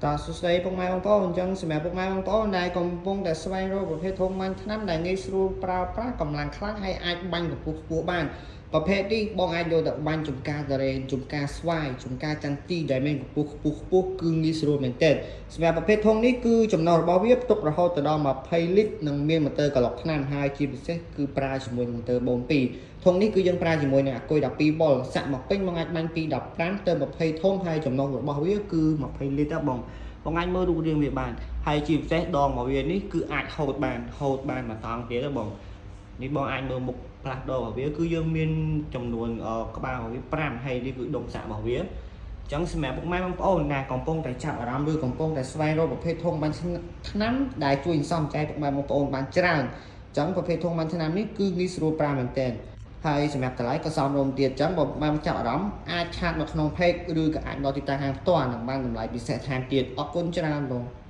តោះសួស្តីពុកម៉ែបងប្អូនអញ្ចឹងសម្រាប់ពុកម៉ែបងប្អូនដែលកំពុងតែស្វែងរកប្រភេទធុងបានឆ្នាំដែលងាយស្រួលប្រើប្រាស់កម្លាំងខ្លាំងហើយអាចបាញ់កម្ពស់ខ្ពស់បានប្រភេទនេះបងអាចយកទៅបាញ់ចំការតារ៉េនចំការស្វាយចំការចន្ទីដែលមានកម្ពស់ខ្ពស់គឺងាយស្រួលមែនទែនសម្រាប់ប្រភេទធុងនេះគឺចំណុះរបស់វាផ្ទុករហូតដល់20លីត្រនិងមានម៉ូទ័រក្លុកថ្នាំហើយជាពិសេសគឺប្រើជាមួយម៉ូទ័របូន2ធុងនេះគឺយើងប្រើជាមួយនឹងអាគុយ12វ៉ុលសាក់មកពេញបងអាចបាញ់ពី15ទៅ20ធុងហើយចំណុះរបស់វាគឺ20លីត្របងអាចមើលរូបរាងវាបានហើយជាពិសេសដងរបស់វានេះគឺអាចហូតបានមួយតង់ទៀតទេបងនេះបងអាចមើលមុខផ្លាស់ដងរបស់វាគឺយើងមានចំនួនក្បាលរបស់វា5ហើយនេះគឺដុំសាក់របស់វាអញ្ចឹងសម្រាប់ពុកម៉ែបងប្អូនដែលកំពុងតែចាប់អារម្មណ៍ឬកំពុងតែស្វែងរកប្រភេទធុងបាញ់ឆ្នាំដែលជួយសន្សំចៃពុកម៉ែបងប្អូនបានច្រើនអញ្ចឹងប្រភេទធុងបាញ់ឆ្នាំនេះគឺងាយស្រួលប្រើមែនទែនហើយសម្រាប់តម្លៃក៏សមរម្យទៀតអញ្ចឹងបើបានចាប់អារម្មណ៍អាចឆាតនៅក្នុង page ឬក៏អាចដល់ទីតាំងហាងផ្ទាល់នឹងបានតម្លៃពិសេសថែមទៀតអរគុណច្រើនបង